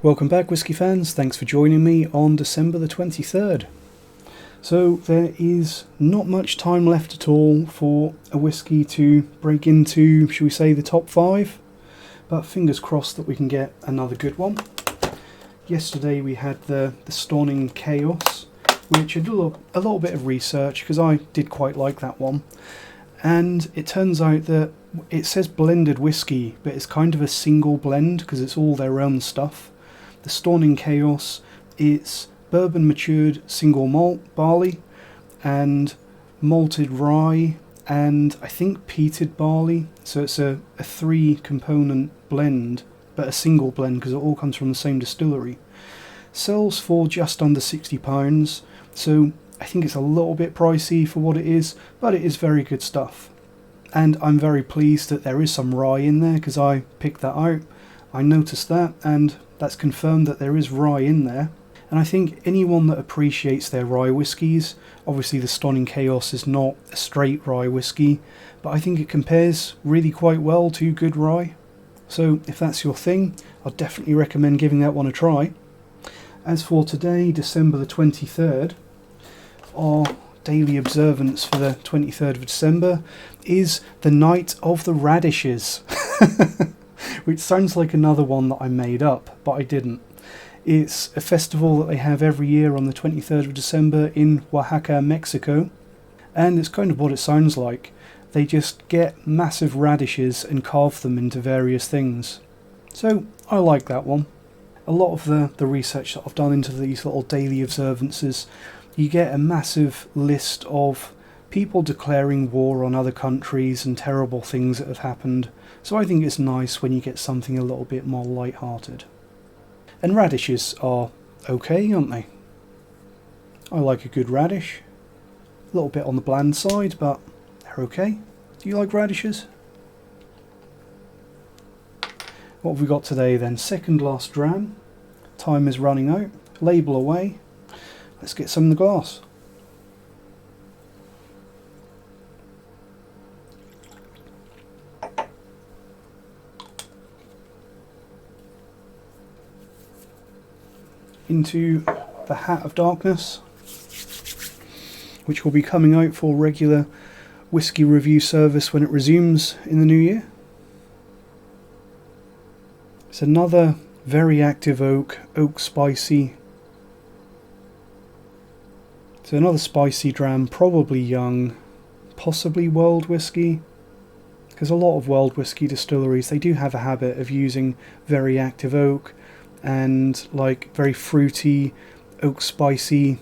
Welcome back, Whisky fans. Thanks for joining me on December the 23rd. So there is not much time left at all for a whisky to break into, shall we say, the top 5. But fingers crossed that we can get another good one. Yesterday we had the Stauning KAOS, which I did a little bit of research because I did quite like that one. And it turns out that it says blended whisky, but it's kind of a single blend because it's all their own stuff. The Stauning KAOS, it's bourbon matured single malt barley and malted rye and I think peated barley. So it's a 3-component blend, but a single blend because it all comes from the same distillery. Sells for just under £60, so I think it's a little bit pricey for what it is, but it is very good stuff. And I'm very pleased that there is some rye in there because I picked that out. I noticed that, and that's confirmed that there is rye in there. And I think anyone that appreciates their rye whiskies, obviously the Stauning KAOS is not a straight rye whisky, but I think it compares really quite well to good rye. So if that's your thing, I'd definitely recommend giving that one a try. As for today, December the 23rd, our daily observance for the 23rd of December is the Night of the Radishes. Which sounds like another one that I made up, but I didn't. It's a festival that they have every year on the 23rd of December in Oaxaca, Mexico. And it's kind of what it sounds like. They just get massive radishes and carve them into various things. So I like that one. A lot of the research that I've done into these little daily observances, you get a massive list of people declaring war on other countries and terrible things that have happened. So I think it's nice when you get something a little bit more light-hearted. And radishes are okay, aren't they? I like a good radish. A little bit on the bland side, but they're okay. Do you like radishes? What have we got today then? Second last dram. Time is running out. Label away. Let's get some in the glass. Into the Hat of Darkness, which will be coming out for regular whisky review service when it resumes in the new year. It's another very active oak spicy. It's another spicy dram, probably young, possibly world whisky, because a lot of world whisky distilleries, they do have a habit of using very active oak and like very fruity, oak spicy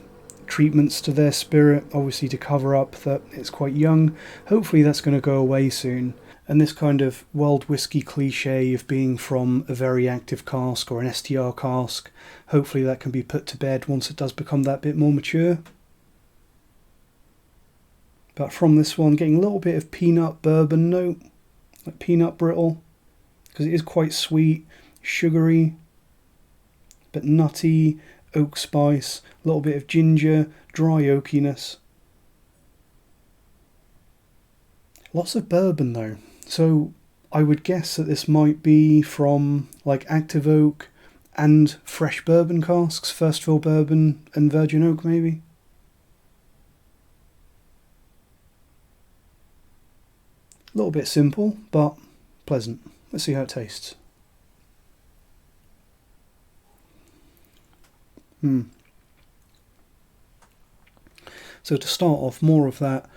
treatments to their spirit, obviously to cover up that it's quite young. Hopefully that's going to go away soon. And this kind of world whisky cliche of being from a very active cask or an STR cask, hopefully that can be put to bed once it does become that bit more mature. But from this one, getting a little bit of peanut bourbon note, like peanut brittle, because it is quite sweet, sugary, but nutty, oak spice, a little bit of ginger, dry oakiness. Lots of bourbon though, so I would guess that this might be from like active oak and fresh bourbon casks, first fill bourbon and virgin oak maybe. A little bit simple, but pleasant. Let's see how it tastes. So to start off, more of that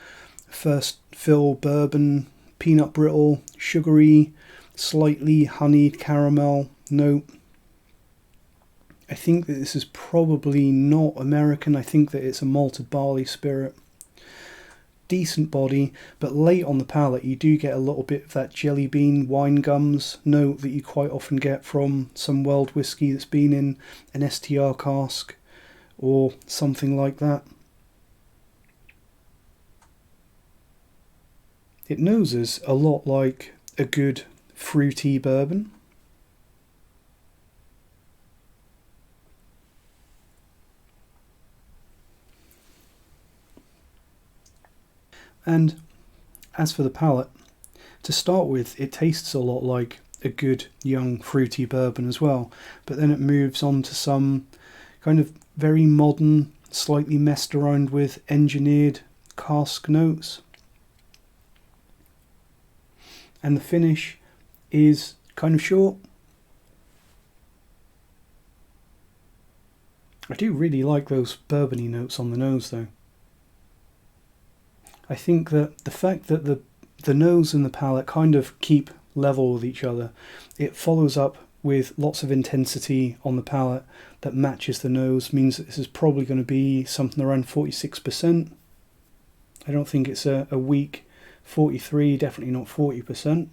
first fill bourbon, peanut brittle, sugary, slightly honeyed caramel note. I think that this is probably not American. I think that it's a malted barley spirit. Decent body, but late on the palate you do get a little bit of that jelly bean wine gums note that you quite often get from some world whisky that's been in an STR cask or something like that. It noses a lot like a good fruity bourbon. And as for the palate, to start with, it tastes a lot like a good young fruity bourbon as well. But then it moves on to some kind of very modern, slightly messed around with engineered cask notes. And the finish is kind of short. I do really like those bourbony notes on the nose though. I think that the fact that the nose and the palate kind of keep level with each other, it follows up with lots of intensity on the palate that matches the nose, means that this is probably going to be something around 46%. I don't think it's a weak 43, definitely not 40%.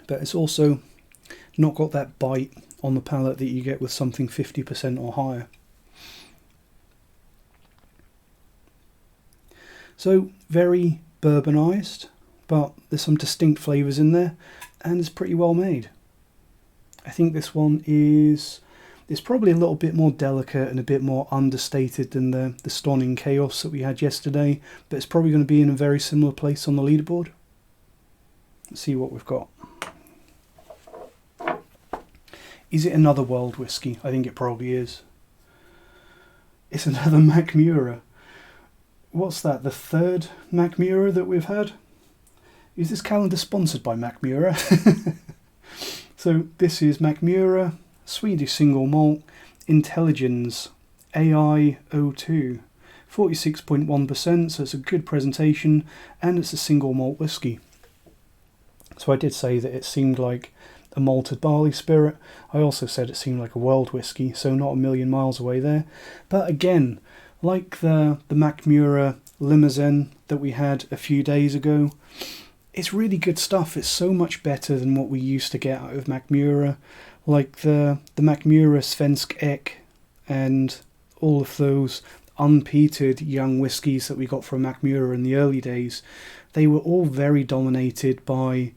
But it's also not got that bite on the palate that you get with something 50% or higher. So very bourbonised, but there's some distinct flavours in there, and it's pretty well made. I think this one is probably a little bit more delicate and a bit more understated than the Stauning KAOS that we had yesterday, but it's probably going to be in a very similar place on the leaderboard. Let's see what we've got. Is it another world whiskey? I think it probably is. It's another Mackmyra. What's that, the third Mackmyra that we've had? Is this calendar sponsored by Mackmyra? So this is Mackmyra Swedish Single Malt Intelligens AI 02. 46.1%, so it's a good presentation, and it's a single malt whiskey. So I did say that it seemed like a malted barley spirit. I also said it seemed like a world whiskey, so not a million miles away there. But again, like the Mackmyra Limousin that we had a few days ago, it's really good stuff. It's so much better than what we used to get out of Mackmyra, like the Mackmyra Svensk Ek and all of those unpeated young whiskies that we got from Mackmyra in the early days. They were all very dominated by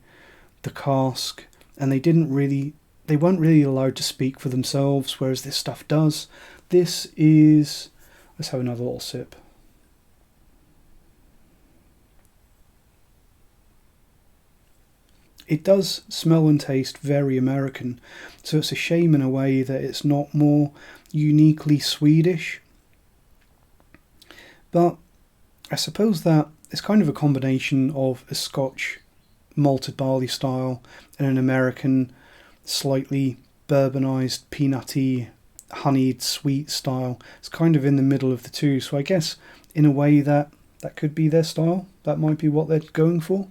the cask, and they weren't really allowed to speak for themselves, whereas this stuff does. This is... let's have another little sip. It does smell and taste very American, so it's a shame in a way that it's not more uniquely Swedish. But I suppose that it's kind of a combination of a Scotch malted barley style and an American slightly bourbonised, peanutty, honeyed, sweet style. It's kind of in the middle of the two, so I guess in a way that could be their style. That might be what they're going for.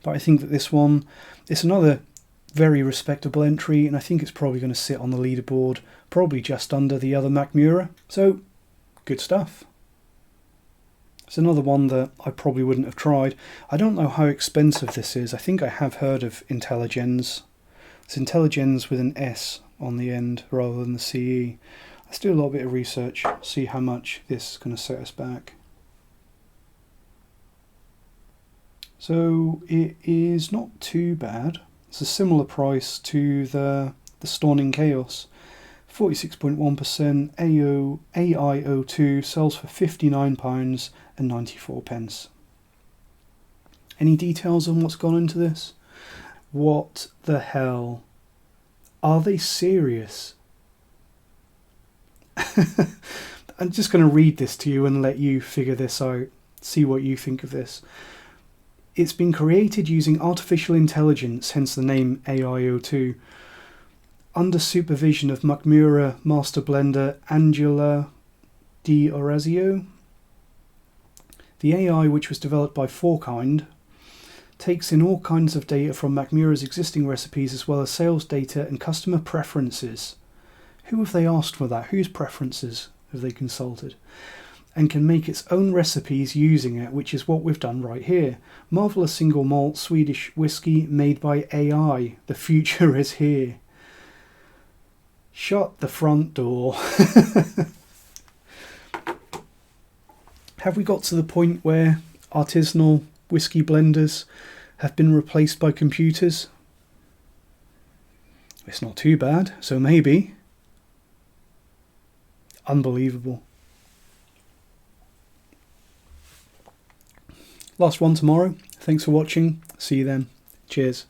But I think that this one, it's another very respectable entry, and I think it's probably going to sit on the leaderboard, probably just under the other Mackmyra. So, good stuff. It's another one that I probably wouldn't have tried. I don't know how expensive this is. I think I have heard of Intelligens. It's Intelligens with an S on the end rather than the CE. Let's do a little bit of research, see how much this is going to set us back. So it is not too bad. It's a similar price to the Stauning KAOS. 46.1% AI02 sells for £59.94. Any details on what's gone into this? What the hell? Are they serious? I'm just going to read this to you and let you figure this out. See what you think of this. It's been created using artificial intelligence, hence the name AI02, under supervision of Mackmyra master blender Angela Di Orazio. The AI, which was developed by Fourkind, takes in all kinds of data from Mackmyra's existing recipes as well as sales data and customer preferences. Who have they asked for that? Whose preferences have they consulted? And can make its own recipes using it, which is what we've done right here. Marvellous single malt Swedish whiskey made by AI. The future is here. Shut the front door. Have we got to the point where artisanal whiskey blenders have been replaced by computers? It's not too bad, so maybe. Unbelievable. last one tomorrow. Thanks for watching. See you then. Cheers.